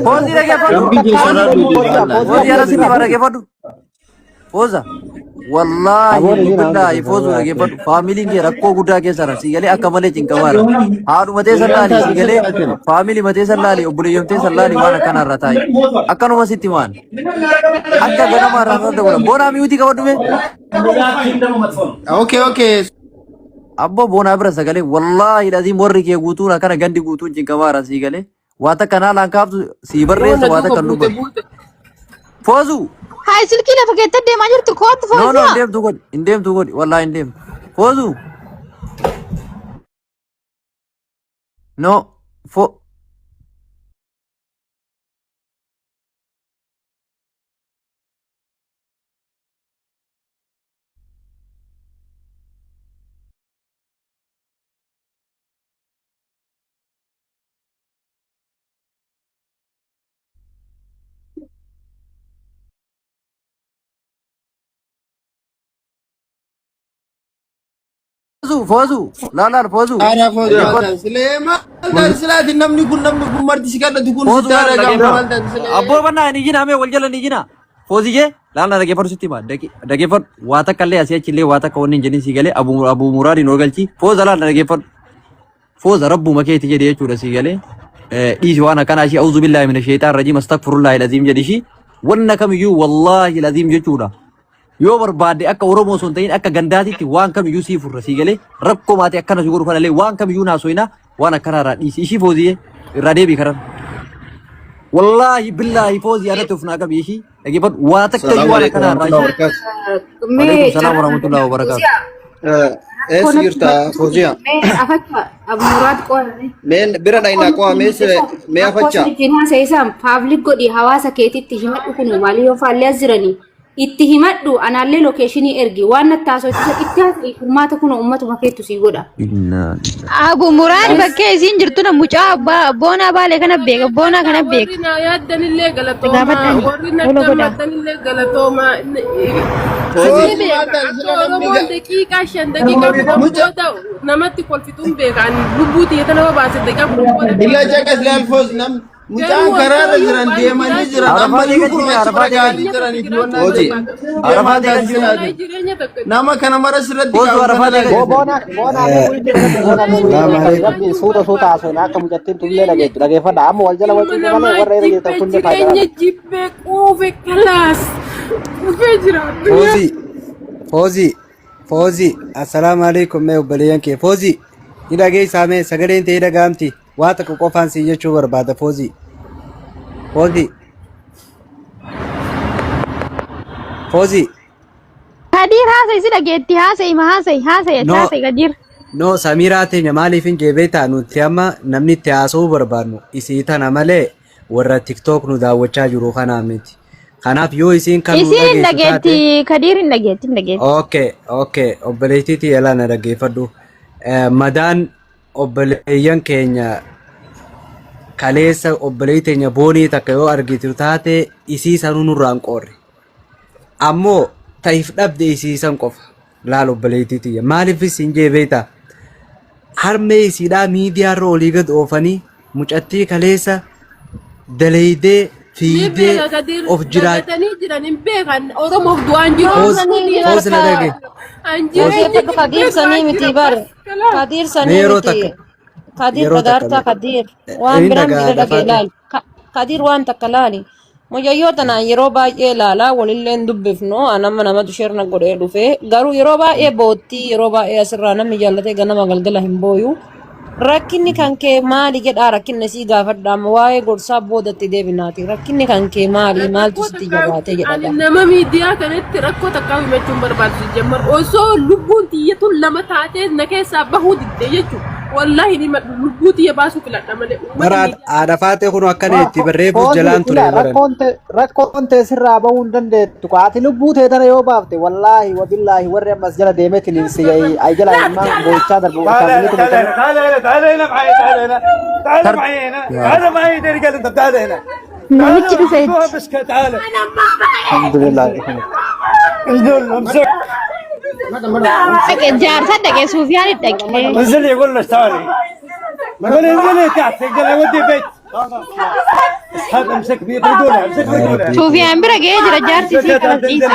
فوزي رجفت فوزي أنا سيدي ما رجفت فوزا والله بالله فوز رجفت فاميلي كي ركو غدا كي سر سيغلي أكمله جنكوارا هارو متى سلالي سيغلي فاميلي متى سلالي أبوليوم متى سلالي وانا كنا رتاي أكنو مسيتي مان أكا غنا ما رتا دولا بونا ميوتي كبدو مي اوكي أبو بونا برا سيغلي والله لازم وري كي غوتو كنا غندي غوتو جنكوارا سيغلي واتا كنا لانكاب سيبر ريس واتا كنو فوزو هاي سلكي لا فكيت تدي ما جرت كوت No, no, فوزا indem tu god, wallah indem. Fozu. No, Fozu. La, Fozu. انا فوز سليمان سلاد نمني كن مرتي سكاله تكون Fozu ستاره la قام gefar. مالدن Abbo banna ni gina me waljala ni gina. Fozi ke? La la gefar sutti ma. Da gefar wata kalle asiya chille wata ka wonin jeni sigale abu muradi no galchi. Foza la gefar. Foza rabbu maketi jedi yechuda sigale. Disi wana kana shi auzu billahi minash shaitan rajim astaghfirullah alazim jadi shi. Wanna kam yu wallahi alazim jechuda. Yoo barbaade akka Oromoo sun ta'in akka gandaatitti waan kam iyyuu siif furra sii galee rakkoo maatii akkana si godhu kanallee waan kam iyyuu naasoyna waan akkanaarraa dhiisi ishii foozii irraa deebii karan wallaahi billaahi foozii yaadatti of naa qabii ishii dhageeffadhu waa takka iyyuu waan akkanaarraa ishii waalaikum salaam warahmatullahi wabarakaatu ايش يرتا فوزيا أفتح أبو مراد قول من برا داينا قوا ميس مي افچا جنها سيسام فابليك قدي حواسا كيتي تهمت أكون مالي وفعلي أزرني اتهمت أنا اللي لوكيشني إرجي وأنا تاسو اتهمت ما تكون أمة ما كيتو سيقودا أبو مراد بكي زين جرتنا مجاب بونا بالي كنا بيك بونا كنا بيك يا دن اللي غلطوما ورينا دن اللي غلطوما دقيقة عشان دقيقة مجادا نمت كل في توم بيك عن بوتي يتناوب بعد دقيقة بالله جاكس للفوز نم مجان قرار جران دي ما نجران اما يكون عرفات جران يكون فوزي عرفات جران نما كان مرس رد فوز عرفات بونا ربي صوتا عشان كم جتين تقول لك فدعم والجلا والجلا ولا ورا تكون فايدة جيبك اوفي كلاس فوزي السلام عليكم मैं बलियन के फौजी इधर गई सामे सगड़े तेरा गाम थी वात को कोफान से ये चुवर बात फौजी هدير هذا يصير جدي هذا قدير no samira te nyamali fin ke beta nu tiama namni tiaso barbanu isita namale warra tiktok nu daawachaa jiru kana miti kanaaf yoo isin kan isin dhageetti kadirin dhageetti okay obboleettiti yala na dhageeffadhu madaan obboleeyyan keenya kaleessa obboleetteenya boonii takka yoo argitu taate isii sanuu nurraan qoorre ammoo taif dhabde isii san qofa laal obboleettiti maaliif isin jee beeta harmee isiidhaa miidiyaarra olii gad oofanii mucattii kaleessa daleeydee fiidee of jiraatanii jiraniin beekan Oromoof du'aan jiru. Foos na dhage. Kadir sanii miti bar. Kadir sanii miti. Kadir qadarta kadir. Waan biraa miti dhage laal. Kadir waan takka laali. Mujayyoo tanaan yeroo baay'ee laala walilleen dubbifnu anama namatu shirna godhee dhufe garuu yeroo baay'ee boottii yeroo baay'ee asirraa namni jaallatee ganama galgala hin booyu. Rakkinni kan kee maali jedhaa rakkinni sii gaafadhaama waa'ee gorsaa boodatti deebinaati rakkinni kan kee maali maaltu sitti jabaatee jedhadha. Nama miidiyaa kanatti rakkoo takkaa himachuun barbaachisu jemmar osoo lubbuun tiyyatuun lama taatee na keessaa bahuu didde jechuudha. Wallahi ni lubbuu tiyya baasuu filadha malee. Maraad aada faatee kun akkaneetti barreeffuuf jalaan ture baran. Rakkoon tee sirraa bahuu hin dandeettu ati lubbuu tee tana yoo baafte wallaahi wabillaahi warri ammas jala deemeetiin si ay jala ilmaan boochaa darbu. تعال هنا معي تعال معي هنا تعال معي هنا رجال انت تعال هنا نمشي بسيط بس تعال الحمد لله امسك جار صدق سفيان الدقي انزل يقول له تعالي انزل تحت قال ودي بيت هذا امسك بيه بدوله امسك بدوله شوفي عم برقي رجال سيسي كلام عيسى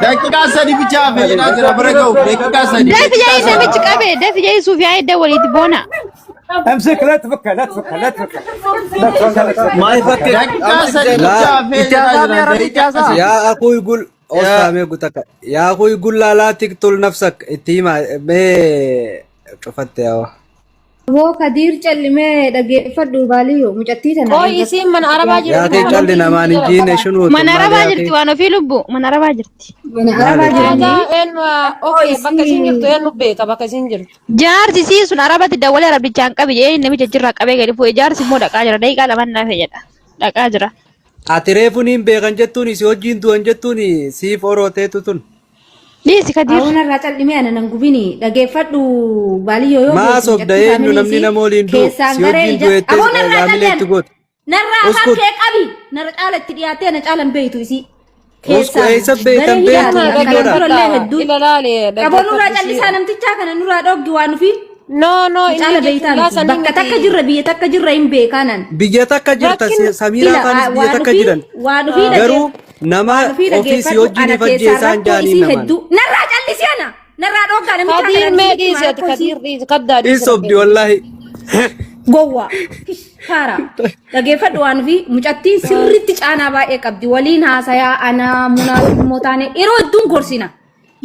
دقيقة سدي بيجابه هنا جرا بركو دقيقة سدي ده في جاي سميتش كابي ده في جاي شوفي عايد ده وليد بونا امسك لا تفكها لا تفكها لا تفكها ما يفكر دقيقة سدي بيجابه هنا يا أخو يقول أوسامي قلتك يا أخو يقول لا تقتل نفسك إتيما ما شفت يا वो खदीर चल में लगे फड्डू वाली हो मुझे तीन ना कोई इसी मन अरबा يا أخي كلنا ما نجينا شنو من أربعة جرتي وأنا في لبو من أربعة جرتي هذا إنه أوكي بقى سنجرتو إنه بيتا بقى سنجرتو جار سيسي سن أربعة الدولة ربي جانك بيجي إنه بيجرا كابي قال فوق جار سمو دكا جرا داي قال من نافع دكا جرا أتريفوني بيغن جتوني سيوجين دوان جتوني سيف أوروتي تون ليس كدير أنا راتل لمي أنا نعوبيني لقى فدو بالي يو ما صوب داين نمني نمولين دو سيوجين دو يتز عاملة تقول نرى كيك أبي نرى على الترياتين نجعل بيتو يسي उसको ऐसा बेतन बेत إلا لا لي أبو نورا جالي سانم تجاكنا نورا دوغ جوانو في no نجعل بيتان بكا تكجر بيه تكجر إم بيكانن بيجتا كجرتا سميرا كان بيجتا كجران وانو في غرو نما أوفيس يوجيني فجيسان جاني نمان نرى جالي سيانا نرى دوغ أنا كدير ما ديس يا كدير ديس كدا ديس إيسوب دي والله Gowa Kara dhaggeeffadhu waan fi mucattiin sirriitti caanaa baay'ee qabdi waliin haasayaa ana mootaane yeroo hedduun gorsina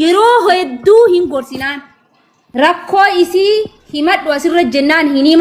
yeroo hedduu hin gorsinaan rakkoo isii himadhu asirra jennaan hin hima